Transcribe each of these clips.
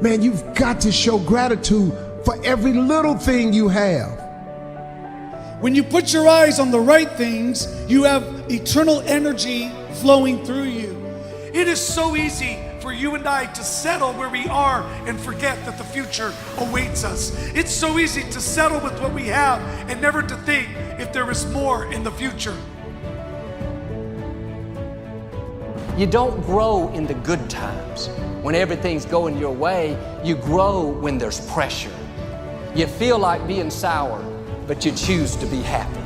Man, you've got to show gratitude for every little thing you have. When you put your eyes on the right things, you have eternal energy flowing through you. It is so easy for you and I to settle where we are and forget that the future awaits us. It's so easy to settle with what we have and never to think if there is more in the future. You don't grow in the good times. When everything's going your way, you grow when there's pressure. You feel like being sour, but you choose to be happy.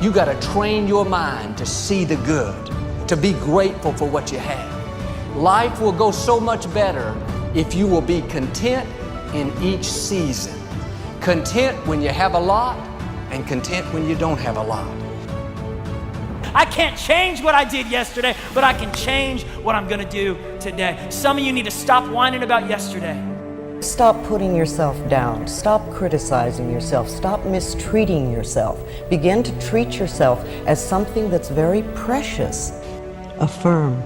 You got to train your mind to see the good, to be grateful for what you have. Life will go so much better if you will be content in each season. Content when you have a lot, and content when you don't have a lot. I can't change what I did yesterday, but I can change what I'm gonna do today. Some of you need to stop whining about yesterday. Stop putting yourself down. Stop criticizing yourself. Stop mistreating yourself. Begin to treat yourself as something that's very precious. Affirm,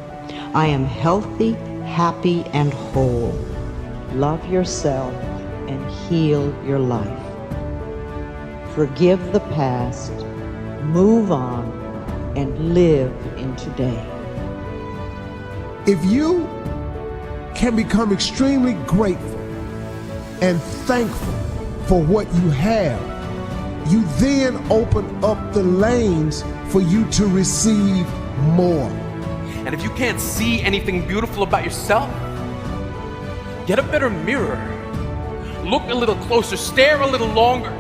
I am healthy, happy, and whole. Love yourself and heal your life. Forgive the past, move on, and live in today. If you can become extremely grateful and thankful for what you have, you then open up the lanes for you to receive more. And if you can't see anything beautiful about yourself, get a better mirror. Look a little closer, stare a little longer.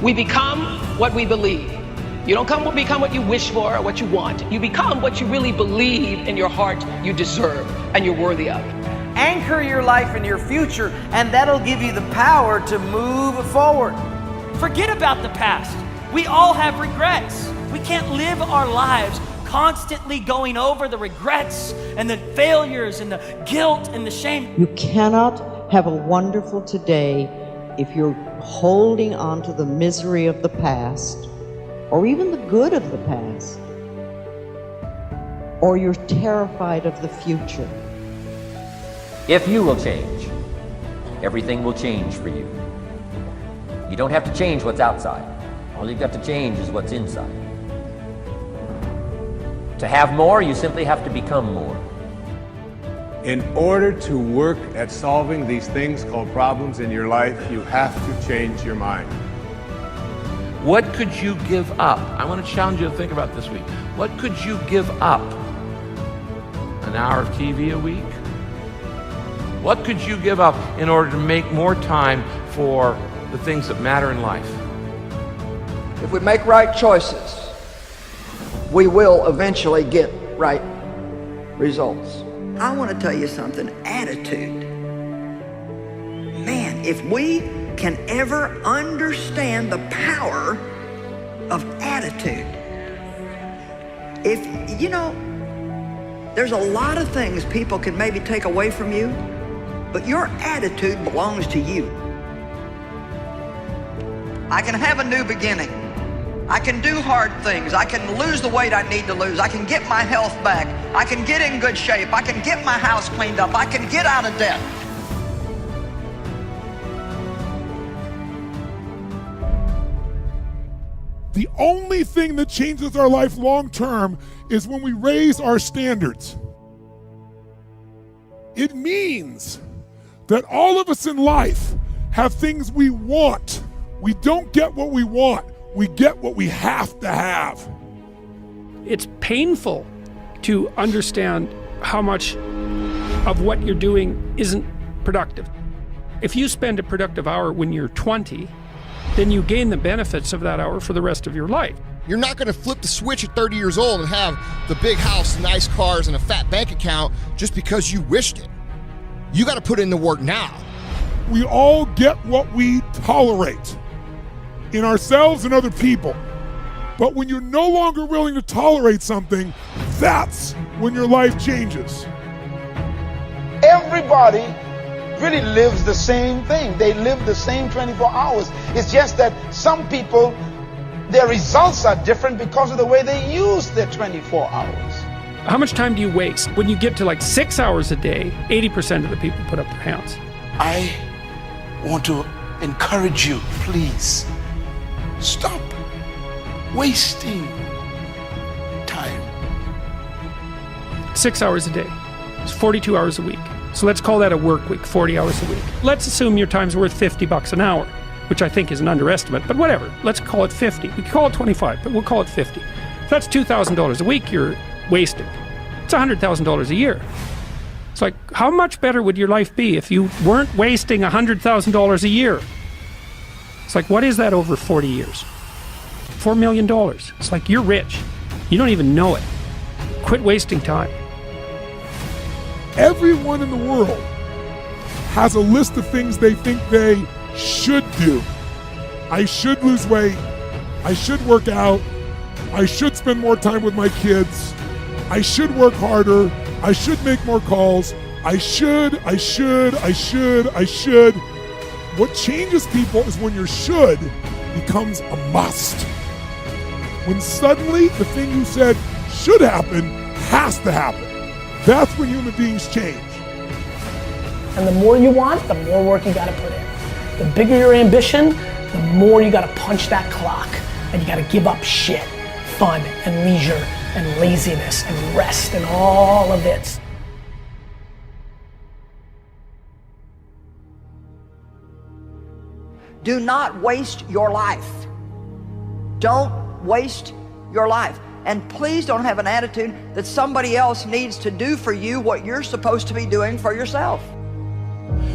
We become what we believe. You don't become what you wish for or what you want. You become what you really believe in your heart you deserve and you're worthy of. Anchor your life in your future, and that'll give you the power to move forward. Forget about the past. We all have regrets. We can't live our lives constantly going over the regrets and the failures and the guilt and the shame. You cannot have a wonderful today if you're holding on to the misery of the past, or even the good of the past, or you're terrified of the future. If you will change, everything will change for you. You don't have to change what's outside. All you've got to change is what's inside. To have more, you simply have to become more. In order to work at solving these things called problems in your life, you have to change your mind. What could you give up? I want to challenge you to think about this week. What could you give up? An hour of TV a week? What could you give up in order to make more time for the things that matter in life? If we make right choices, we will eventually get right results. I want to tell you something, attitude. Man, if we can ever understand the power of attitude. If, you know, there's a lot of things people can maybe take away from you, but your attitude belongs to you. I can have a new beginning. I can do hard things. I can lose the weight I need to lose. I can get my health back. I can get in good shape. I can get my house cleaned up. I can get out of debt. The only thing that changes our life long term is when we raise our standards. It means that all of us in life have things we want. We don't get what we want. We get what we have to have. It's painful to understand how much of what you're doing isn't productive. If you spend a productive hour when you're 20, then you gain the benefits of that hour for the rest of your life. You're not going to flip the switch at 30 years old and have the big house, nice cars, and a fat bank account just because you wished it. You got to put in the work now. We all get what we tolerate in ourselves and other people. But when you're no longer willing to tolerate something, that's when your life changes. Everybody really lives the same thing. They live the same 24 hours. It's just that some people, their results are different because of the way they use their 24 hours. How much time do you waste? When you get to like 6 hours a day, 80% of the people put up their hands. I want to encourage you, please, stop wasting time. 6 hours a day. It's 42 hours a week. So let's call that a work week, 40 hours a week. Let's assume your time's worth $50 an hour, which I think is an underestimate, but whatever. Let's call it 50. We call it 25, but we'll call it 50. If that's $2,000 a week you're wasting. It's $100,000 a year. It's like, how much better would your life be if you weren't wasting $100,000 a year? It's like, what is that over 40 years? $4 million. It's like, you're rich. You don't even know it. Quit wasting time. Everyone in the world has a list of things they think they should do. I should lose weight. I should work out. I should spend more time with my kids. I should work harder. I should make more calls. I should. What changes people is when your should becomes a must. When suddenly the thing you said should happen has to happen. That's when human beings change. And the more you want, the more work you gotta put in. The bigger your ambition, the more you gotta punch that clock. And you gotta give up shit, fun and leisure and laziness and rest and all of it. Do not waste your life. Don't waste your life. And please don't have an attitude that somebody else needs to do for you what you're supposed to be doing for yourself.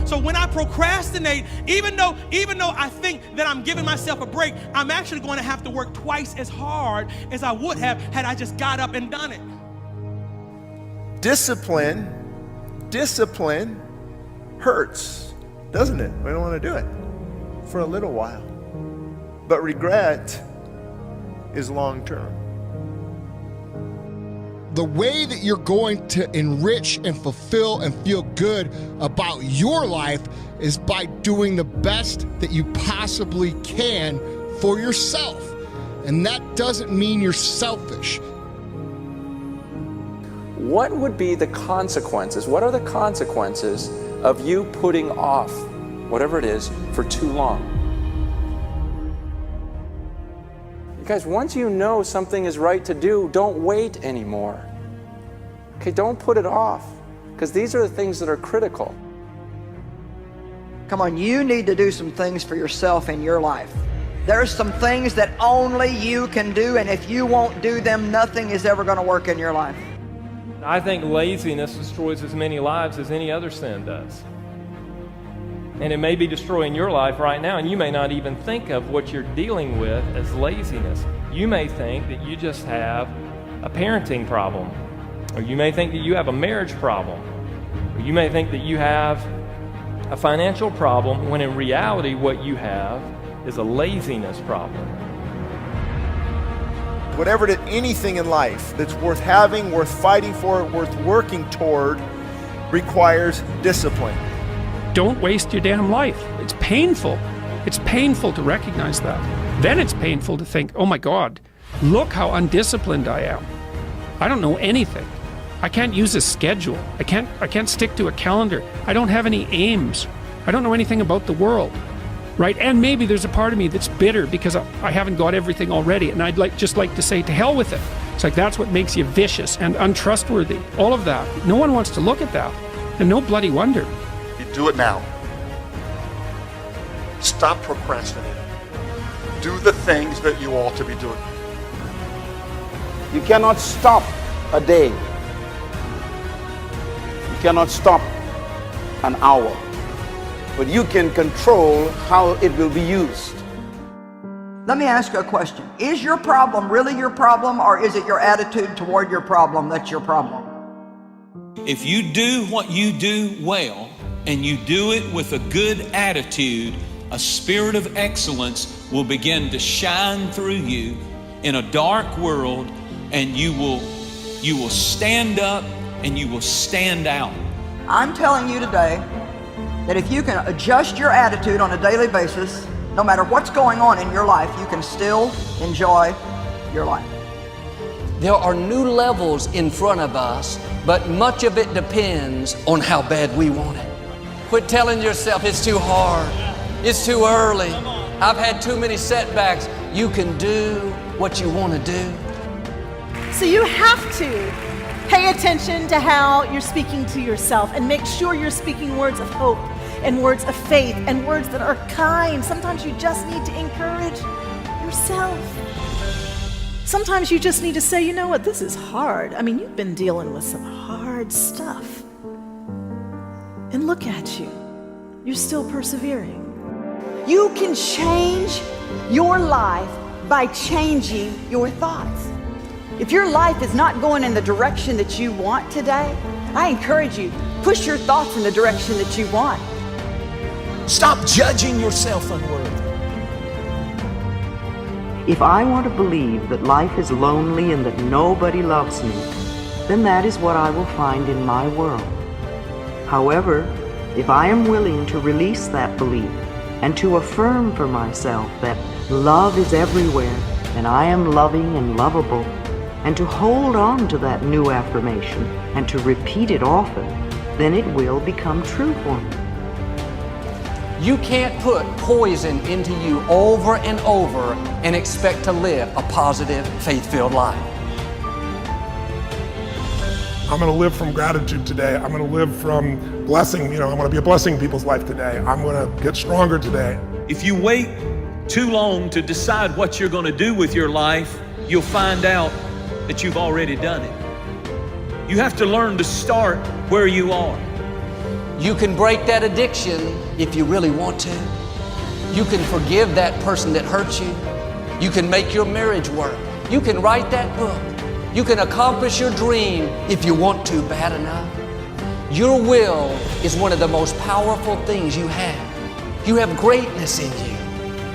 So when I procrastinate, even though I think that I'm giving myself a break, I'm actually going to have to work twice as hard as I would have had I just got up and done it. Discipline hurts, doesn't it? We don't want to do it for a little while. But regret is long term. The way that you're going to enrich and fulfill and feel good about your life is by doing the best that you possibly can for yourself. And that doesn't mean you're selfish. What would be the consequences? What are the consequences of you putting off whatever it is for too long? You guys, once you know something is right to do, don't wait anymore. Okay, don't put it off, because these are the things that are critical. Come on, you need to do some things for yourself in your life. There's some things that only you can do, and if you won't do them, nothing is ever going to work in your life. I think laziness destroys as many lives as any other sin does. And it may be destroying your life right now, and you may not even think of what you're dealing with as laziness. You may think that you just have a parenting problem, or you may think that you have a marriage problem, or you may think that you have a financial problem, when in reality what you have is a laziness problem. Anything in life that's worth having, worth fighting for, worth working toward, requires discipline. Don't waste your damn life. It's painful. It's painful to recognize that. Then it's painful to think, oh my God, look how undisciplined I am. I don't know anything. I can't use a schedule. I can't stick to a calendar. I don't have any aims. I don't know anything about the world, right? And maybe there's a part of me that's bitter because I haven't got everything already, and I'd just like to say, to hell with it. It's like, that's what makes you vicious and untrustworthy. All of that. No one wants to look at that, and no bloody wonder. Do it now. Stop procrastinating. Do the things that you ought to be doing. You cannot stop a day. You cannot stop an hour. But you can control how it will be used. Let me ask you a question. Is your problem really your problem, or is it your attitude toward your problem that's your problem? If you do what you do well, and you do it with a good attitude, a spirit of excellence will begin to shine through you in a dark world, and you will stand up and you will stand out. I'm telling you today that if you can adjust your attitude on a daily basis, no matter what's going on in your life, you can still enjoy your life. There are new levels in front of us, but much of it depends on how bad we want it. Quit telling yourself it's too hard. It's too early. I've had too many setbacks. You can do what you want to do. So you have to pay attention to how you're speaking to yourself and make sure you're speaking words of hope and words of faith and words that are kind. Sometimes you just need to encourage yourself. Sometimes you just need to say, you know what, this is hard. I mean, you've been dealing with some hard stuff. And look at you. You're still persevering. You can change your life by changing your thoughts. If your life is not going in the direction that you want today, I encourage you, push your thoughts in the direction that you want. Stop judging yourself unworthy. If I want to believe that life is lonely and that nobody loves me, then that is what I will find in my world. However, if I am willing to release that belief and to affirm for myself that love is everywhere and I am loving and lovable, and to hold on to that new affirmation and to repeat it often, then it will become true for me. You can't put poison into you over and over and expect to live a positive, faith-filled life. I'm going to live from gratitude today. I'm going to live from blessing. I'm going to be a blessing in people's life today. I'm going to get stronger today. If you wait too long to decide what you're going to do with your life, you'll find out that you've already done it. You have to learn to start where you are. You can break that addiction if you really want to. You can forgive that person that hurt you. You can make your marriage work. You can write that book. You can accomplish your dream if you want to bad enough. Your will is one of the most powerful things you have. You have greatness in you.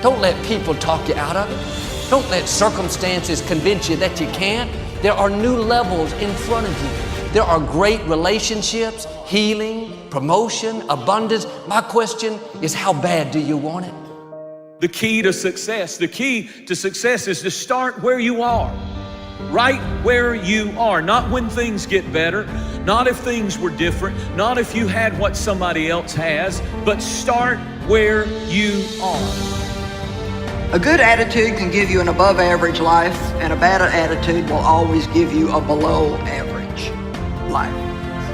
Don't let people talk you out of it. Don't let circumstances convince you that you can't. There are new levels in front of you. There are great relationships, healing, promotion, abundance. My question is, how bad do you want it? The key to success is to start where you are. Right where you are, not when things get better, not if things were different, not if you had what somebody else has, but start where you are. A good attitude can give you an above average life, and a bad attitude will always give you a below average life.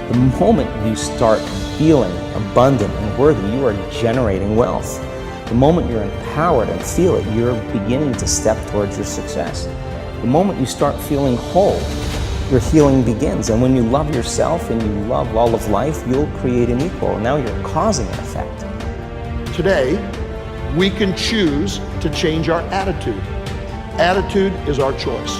The moment you start feeling abundant and worthy, you are generating wealth. The moment you're empowered and feel it, you're beginning to step towards your success. The moment you start feeling whole, your healing begins. And when you love yourself and you love all of life, you'll create an equal. And now you're causing an effect. Today, we can choose to change our attitude. Attitude is our choice.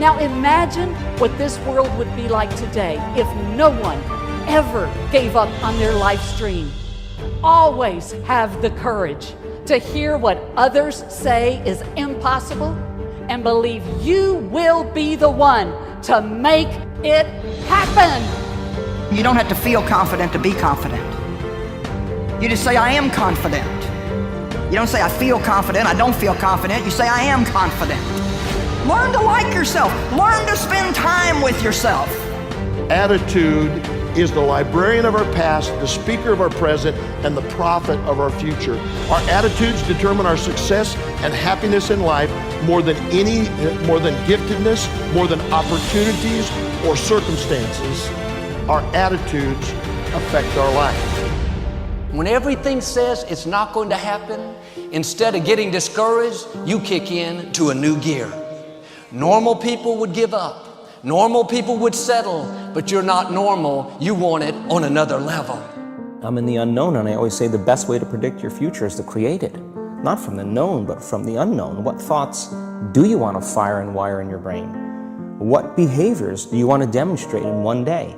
Now imagine what this world would be like today if no one ever gave up on their life dream. Always have the courage to hear what others say is impossible and believe you will be the one to make it happen. You don't have to feel confident to be confident. You just say, I am confident. You don't say, I feel confident, I don't feel confident. You say, I am confident. Learn to like yourself. Learn to spend time with yourself. Attitude is the librarian of our past, the speaker of our present, and the prophet of our future. Our attitudes determine our success and happiness in life more than giftedness, more than opportunities or circumstances. Our attitudes affect our life. When everything says it's not going to happen, instead of getting discouraged, you kick in to a new gear. Normal people would give up. Normal people would settle, but you're not normal. You want it on another level. I'm in the unknown, and I always say the best way to predict your future is to create it. Not from the known, but from the unknown. What thoughts do you want to fire and wire in your brain? What behaviors do you want to demonstrate in one day?